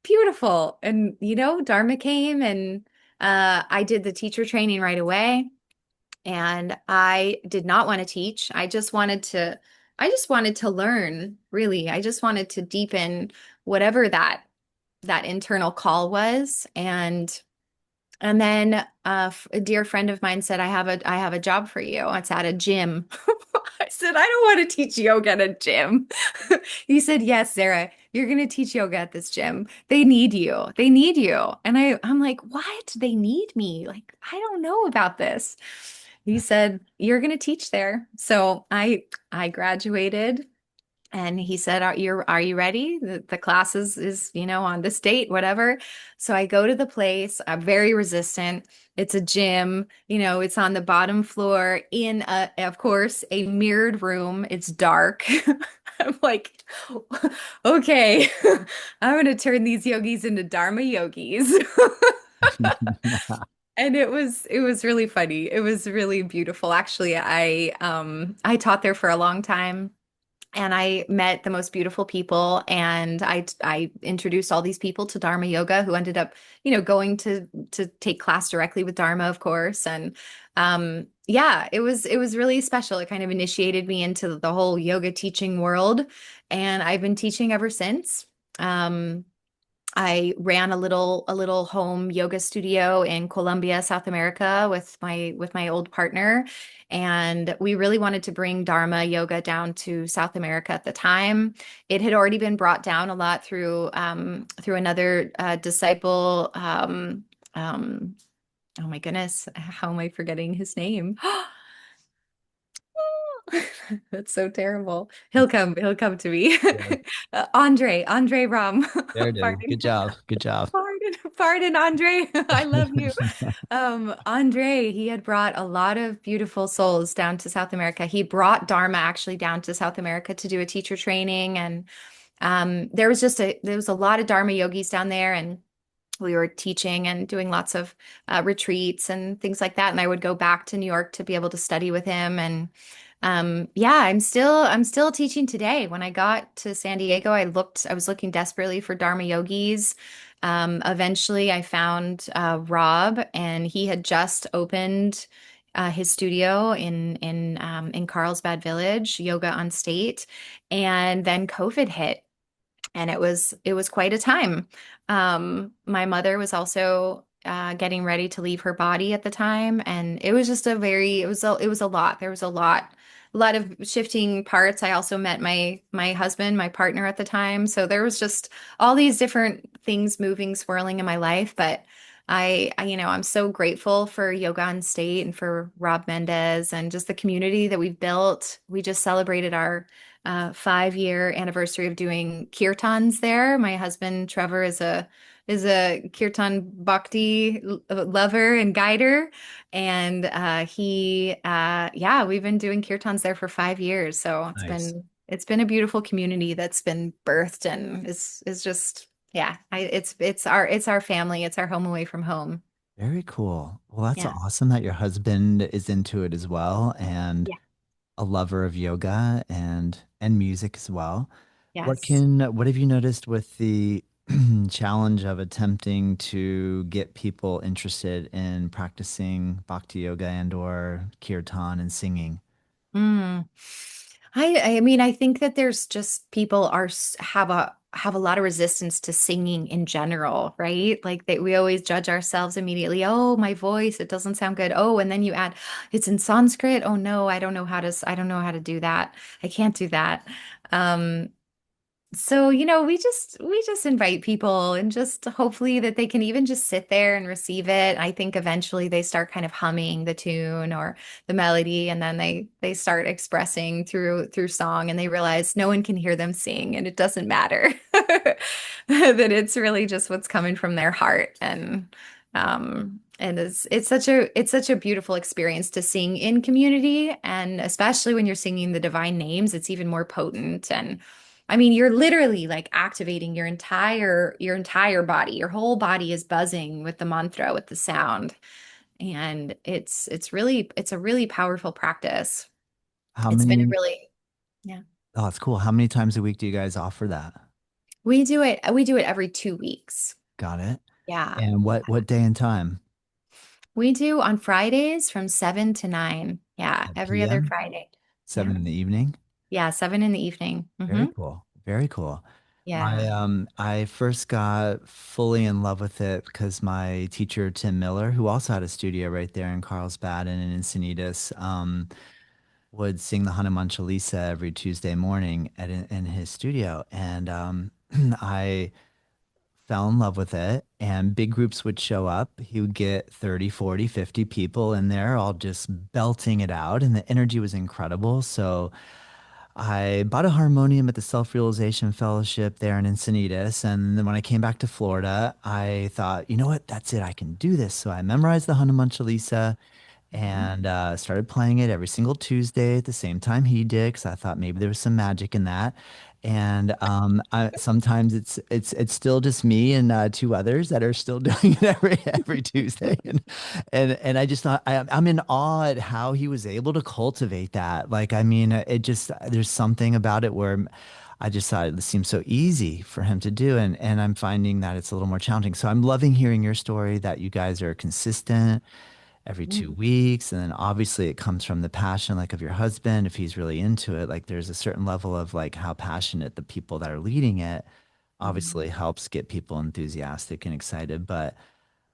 Beautiful." And Dharma came and I did the teacher training right away. And I did not want to teach. I just wanted to learn, really. I just wanted to deepen whatever that internal call was. And then a dear friend of mine said, I have a job for you. It's at a gym." I said, "I don't want to teach yoga at a gym." He said, "Yes, Sarah, you're going to teach yoga at this gym. They need you. They need you." And I'm like, "What? They need me? Like, I don't know about this." He said, "You're going to teach there." So I graduated and he said, are you ready? The class is, on this date, whatever." So I go to the place. I'm very resistant. It's a gym, it's on the bottom floor in of course, a mirrored room. It's dark. I'm like, okay, I'm gonna turn these yogis into Dharma yogis. And it was really funny. It was really beautiful. Actually, I taught there for a long time and I met the most beautiful people and I introduced all these people to Dharma yoga who ended up, going to take class directly with Dharma, of course. And yeah, it was really special. It kind of initiated me into the whole yoga teaching world and I've been teaching ever since. Um I ran a little home yoga studio in Colombia, South America with my old partner and we really wanted to bring Dharma yoga down to South America at the time. It had already been brought down a lot through another disciple um oh my goodness, how am I forgetting his name? That's so terrible. He'll come to me. Yeah, Andre Ram. there it is. Pardon. Good job. Good job. Pardon, Andre. I love you. Andre, he had brought a lot of beautiful souls down to South America. He brought Dharma actually down to South America to do a teacher training, and there was a lot of Dharma yogis down there, and we were teaching and doing lots of retreats and things like that. And I would go back to New York to be able to study with him. And yeah, I'm still teaching today. When I got to San Diego, I was looking desperately for Dharma yogis. Eventually I found Rob, and he had just opened his studio in Carlsbad Village, Yoga on State. And then COVID hit, and it was quite a time. My mother was also getting ready to leave her body at the time, and it was just it was a lot. There was a lot of shifting parts. I also met my husband, my partner at the time, so there was just all these different things moving, swirling in my life. But I'm so grateful for Yoga on State and for Rob Mendez and just the community that we've built. We just celebrated our 5-year anniversary of doing kirtans there. My husband Trevor is a kirtan Bhakti lover and guider, and yeah, we've been doing kirtans there for 5 years. So it's Nice. been it's been a beautiful community that's been birthed, and is just yeah, it's our family, it's our home away from home. Very cool. Well, that's Yeah. awesome that your husband is into it as well and Yeah. a lover of yoga and music as well. Yes. What have you noticed with the challenge of attempting to get people interested in practicing bhakti yoga and or kirtan and singing? Mm. I mean, I think that there's just people have a lot of resistance to singing in general, right? Like that we always judge ourselves immediately. Oh, my voice, it doesn't sound good. Oh, and then you add it's in Sanskrit. Oh no, I don't know how to do that. I can't do that. Um, so, we just invite people, and just hopefully that they can even just sit there and receive it. I think eventually they start kind of humming the tune or the melody, and then they start expressing through song, and they realize no one can hear them sing, and it doesn't matter. That it's really just what's coming from their heart. And it's such a beautiful experience to sing in community, and especially when you're singing the divine names, it's even more potent. And I mean, you're literally like activating your entire body. Your whole body is buzzing with the mantra, with the sound. And it's a really powerful practice. How It's been a many? really Yeah. Oh, it's cool. How many times a week do you guys offer that? We do it every 2 weeks. Got it. Yeah. And what day and time? We do on Fridays from 7 to 9. Yeah, At every other PM? Friday. Yeah. 7 in the evening? Yeah, 7 in the evening. Very cool. Very cool. Yeah. I first got fully in love with it because my teacher Tim Miller, who also had a studio right there in Carlsbad and in Encinitas, would sing the Hanuman Chalisa every Tuesday morning in his studio. And I fell in love with it, and big groups would show up. He would get 30, 40, 50 people in there all just belting it out, and the energy was incredible. So I bought a harmonium at the Self-Realization Fellowship there in Encinitas. And then when I came back to Florida, I thought, you know what? That's it. I can do this. So I memorized the Hanuman Chalisa Mhm. and started playing it every single Tuesday at the same time he did, because I thought maybe there was some magic in that. And sometimes it's still just me and two others that are still doing it every Tuesday, and I just thought I'm in awe at how he was able to cultivate that. Like, I mean, it just there's something about it where I just thought it seemed so easy for him to do, and I'm finding that it's a little more challenging. So I'm loving hearing your story that you guys are consistent every two Mhm. weeks. And then obviously it comes from the passion like of your husband, if he's really into it. Like there's a certain level of like how passionate the people that are leading it Mhm. obviously helps get people enthusiastic and excited. But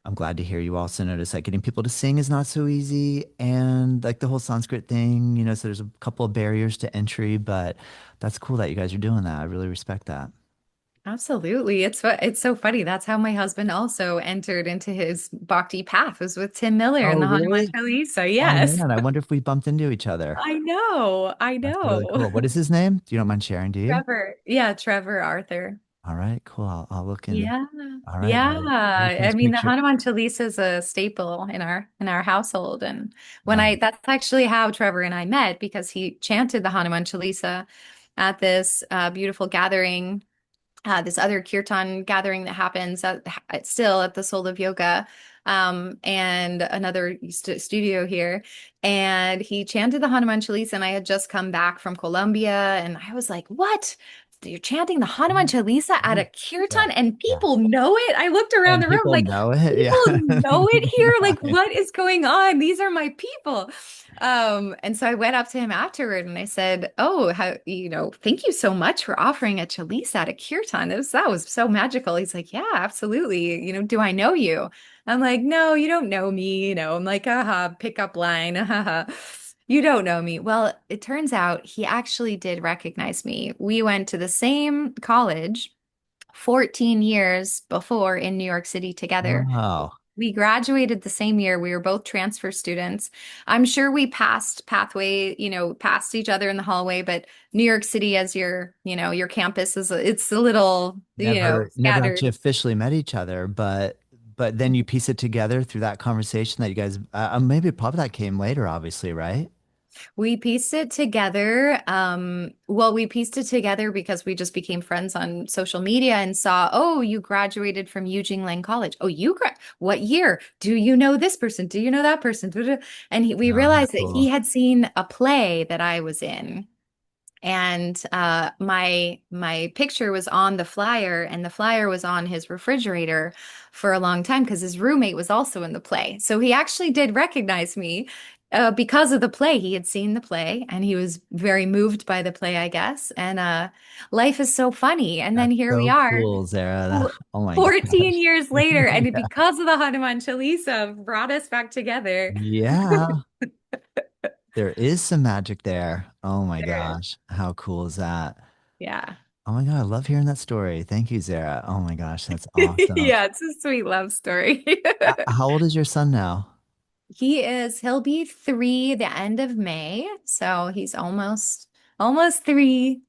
I'm glad to hear you also notice that getting people to sing is not so easy. And like the whole Sanskrit thing, so there's a couple of barriers to entry, but that's cool that you guys are doing that. I really respect that. Absolutely. It's so funny. That's how my husband also entered into his bhakti path, was with Tim Miller and Oh, the Hanuman really? Chalisa. Oh Yes. man, I wonder if we bumped into each other. I know. I That's know. really cool. What is his name? You don't mind sharing, do you? Trevor. Yeah, Trevor Arthur. All right, cool. I'll look in. Yeah. All right. Yeah. Well, we'll I just mean, make the sure. Hanuman Chalisa is a staple in our household. And when Nice. I that's actually how Trevor and I met, because he chanted the Hanuman Chalisa at this beautiful gathering this other Kirtan gathering that happens still at the Soul of Yoga, and another studio here. And he chanted the Hanuman Chalisa, and I had just come back from Colombia, and I was like, "What? You're chanting the Hanuman Chalisa at a Yeah. Kirtan, and Yeah. people know it?" I looked around And the room people like, know it. Yeah. "People know it here? Like, Right. what is going on? These are my people." And so I went up to him afterward and I said, "Oh, thank you so much for offering a chalisa at a kirtan. That was so magical." He's like, "Yeah, absolutely. Do I know you?" I'm like, "No, you don't know me." I'm like, "Aha, pickup line. Haha. You don't know me." Well, it turns out he actually did recognize me. We went to the same college 14 years before in New York City together. Wow. We graduated the same year. We were both transfer students. I'm sure we passed each other in the hallway, but New York City as your campus it's a little, Never actually scattered. officially met each other, but then you piece it together through that conversation that you guys maybe probably that came later, obviously, right? We pieced it together. Well, we pieced it together because we just became friends on social media and saw, "Oh, you graduated from Eugene Lang College. Oh, what year? Do you know this person? Do you know that person?" And we Oh, how realized that he cool. had seen a play that I was in. And my picture was on the flyer, and the flyer was on his refrigerator for a long time because his roommate was also in the play. So he actually did recognize me because of the play. He had seen the play, and he was very moved by the play, I guess. And life is so funny. And then That's here we so are, cool, Zarah. Oh my 14 gosh. years later, and Yeah. because of the Hanuman Chalisa, brought us back together. Yeah. There is some magic there. Oh my There is. gosh. How cool is that? Yeah. Oh my God. I love hearing that story. Thank you, Zarah. Oh my gosh. That's awesome. Yeah, it's a sweet love story. How old is your son now? He'll be 3 the end of May, so he's almost 3.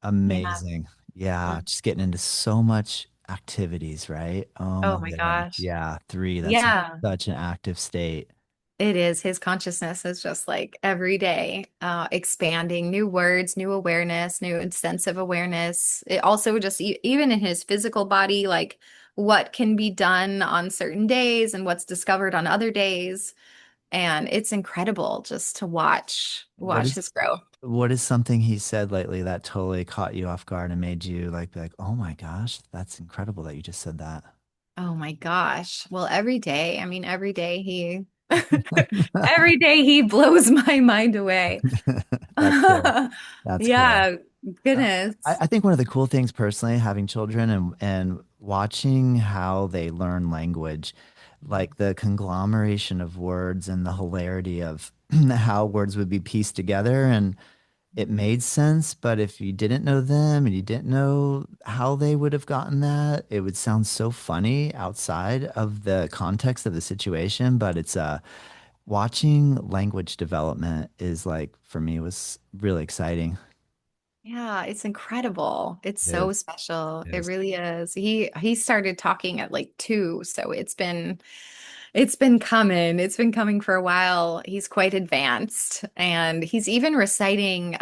Yeah. Amazing. Yeah. Just getting into so much activities, right? Oh Oh my my goodness. gosh. Yeah. 3. That's Yeah, such an active state. it is. His consciousness is just like every day, expanding new words, new awareness, new sense of awareness. It also just even in his physical body, like what can be done on certain days and what's discovered on other days. And it's incredible just to What watch is his growth. what is something he said lately that totally caught you off guard and made you like be like, "Oh my gosh, that's incredible that you just said that." Oh my gosh. Well, every day, I mean, every day every day he blows my mind away. That's cool. That's cool. Yeah, Uh, goodness. I think one of the cool things personally, having children and watching how they learn language, like the conglomeration of words and the hilarity of how words would be pieced together and it made sense, but if you didn't know them and you didn't know how they would have gotten that, it would sound so funny outside of the context of the situation. But it's watching language development is like for me was really exciting. Yeah, it's incredible. It's It so is. special. It It is. really is. He started talking at like 2, so it's been coming. It's been coming for a while. He's quite advanced, and he's even reciting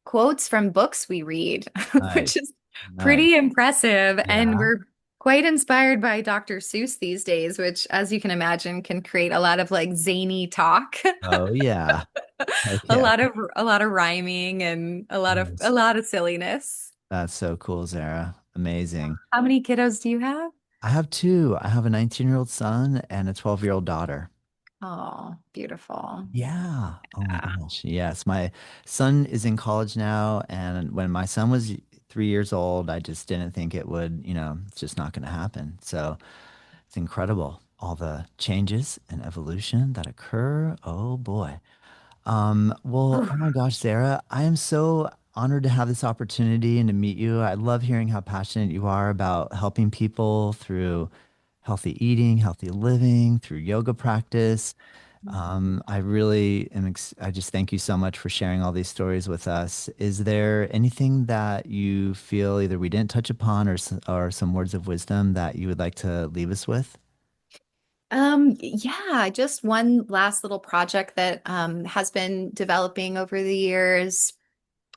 quotes from books we read, which Nice. is Nice. pretty impressive. And Yeah. we're quite inspired by Dr. Seuss these days, which, as you can imagine, can create a lot of like zany talk, Oh yeah. Heck a yeah. lot of a lot of rhyming and a lot of a Nice. lot of silliness. That's so cool, Zara. Amazing. How many kiddos do you have? I have two. I have a 19-year-old son and a 12-year-old daughter. Oh, beautiful. Yeah. Oh my Yeah. gosh. Yes. My son is in college now. And when my son was 3 years old, I just didn't think it would, it's just not going to happen. So it's incredible. All the changes and evolution that occur. Oh boy. Well, oh my gosh, Sarah, I am so honored to have this opportunity and to meet you. I love hearing how passionate you are about helping people through healthy eating, healthy living, through yoga practice. I really am, I just thank you so much for sharing all these stories with us. Is there anything that you feel either we didn't touch upon or some words of wisdom that you would like to leave us with? Yeah, just one last little project that has been developing over the years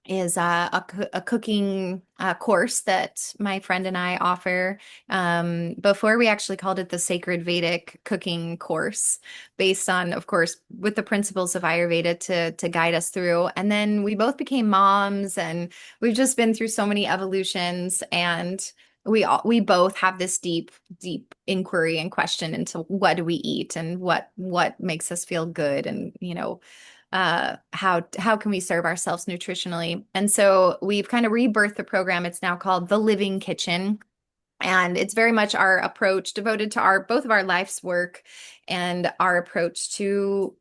is a cooking course that my friend and I offer. Before we actually called it the Sacred Vedic Cooking Course, based on, of course, with the principles of Ayurveda to guide us through. And then we both became moms, and we've just been through so many evolutions, and we both have this deep inquiry and question into what do we eat and what makes us feel good, and how can we serve ourselves nutritionally? And so we've kind of rebirthed the program. It's now called The Living Kitchen. And it's very much our approach devoted to our both of our life's work and our approach to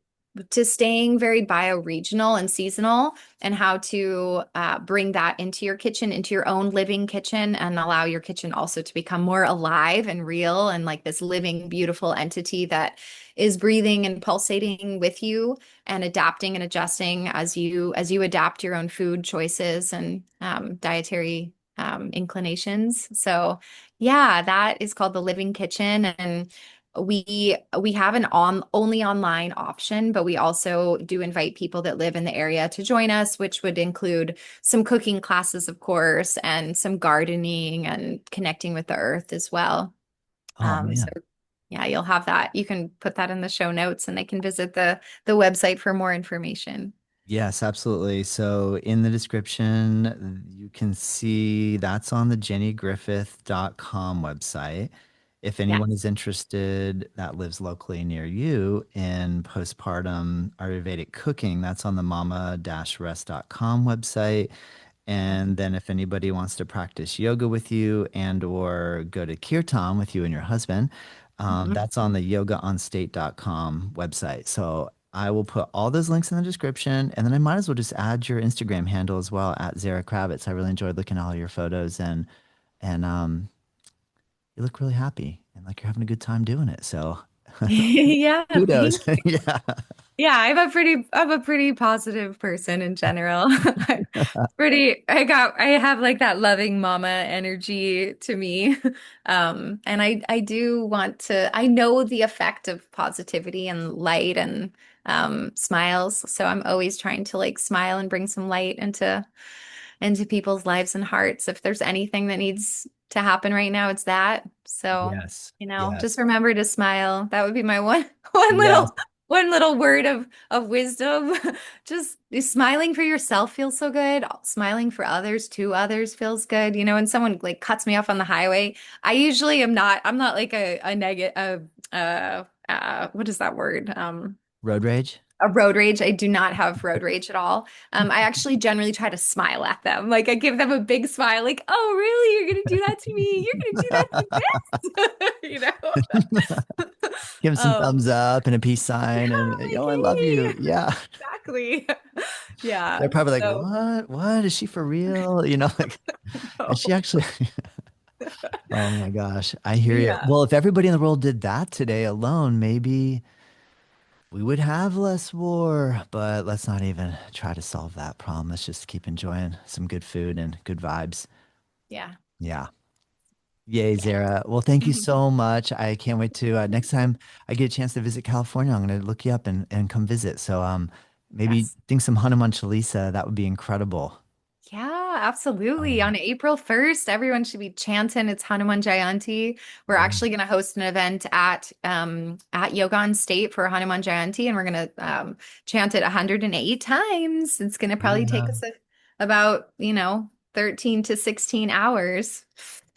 staying very bioregional and seasonal, and how to bring that into your kitchen, into your own living kitchen, and allow your kitchen also to become more alive and real and like this living, beautiful entity that is breathing and pulsating with you and adapting and adjusting as you adapt your own food choices and dietary inclinations. So yeah, that is called the Living Kitchen. And we have an only online option, but we also do invite people that live in the area to join us, which would include some cooking classes, of course, and some gardening and connecting with the earth as well. Oh So man. yeah, you'll have that. You can put that in the show notes, and they can visit the website for more information. Yes, absolutely. So in the description, you can see that's on the jennygriffith.com website. If Yeah. anyone is interested that lives locally near you in postpartum Ayurvedic cooking, that's on the mama-rest.com website. And then if anybody wants to practice yoga with you and or go to Kirtan with you and your husband, Mhm. that's on the yogaonstate.com website. So I will put all those links in the description, and then I might as well just add your Instagram handle as well at Zarah Kravitz. I really enjoyed looking at all your photos, and you look really happy and like you're having a good time doing it. So Yeah, kudos. thank Yeah. Yeah, I'm a pretty positive person in general. I have like that loving mama energy to me. And I do want to, I know the effect of positivity and light and smiles. So I'm always trying to like smile and bring some light into people's lives and hearts. If there's anything that needs to happen right now, it's that. So, Yes. just Yes. remember to smile. That would be my one one Yes. little word of wisdom. Just smiling for yourself feels so good. Smiling for others to others feels good. When someone like cuts me off on the highway, I usually I'm not like a negative what is that word? Road rage. A road rage. I do not have road rage at all. I actually generally try to smile at them. Like I give them a big smile, like, "Oh, really? You're gonna do that to me? You're gonna do that to this?" Give him some Um, thumbs up and a peace sign yeah, and like, yo, I love you. hey, Yeah. exactly. They're Yeah. probably like, So, what? What? Is she for real? Like, is she no. actually? Oh my gosh. I hear you. Yeah. Well, if everybody in the world did that today alone, maybe we would have less war, but let's not even try to solve that problem. Let's just keep enjoying some good food and good vibes. Yeah. Yeah. Yay, Yeah. Zara. Well, thank you so much. I can't wait to next time I get a chance to visit California, I'm going to look you up and come visit. So maybe Yes. think some Hanuman Chalisa. That would be incredible. Yeah, absolutely. Um, On April 1st, everyone should be chanting. It's Hanuman Jayanti. We're yeah. actually going to host an event at Yoga on State for Hanuman Jayanti, and we're going to chant it 108 times. It's going to probably take Yeah. us about, 13 to 16 hours.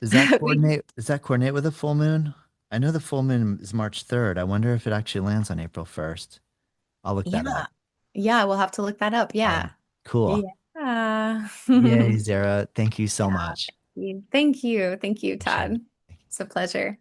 Does that We, coordinate? Does that coordinate with a full moon? I know the full moon is March 3rd. I wonder if it actually lands on April 1st. I'll look that yeah. up. Yeah, we'll have to look that up. All right. Yeah. Cool. Yeah. Yay, Zara. Thank you so Yeah. much. Thank you. Thank you, Appreciate Todd. it. It's a pleasure.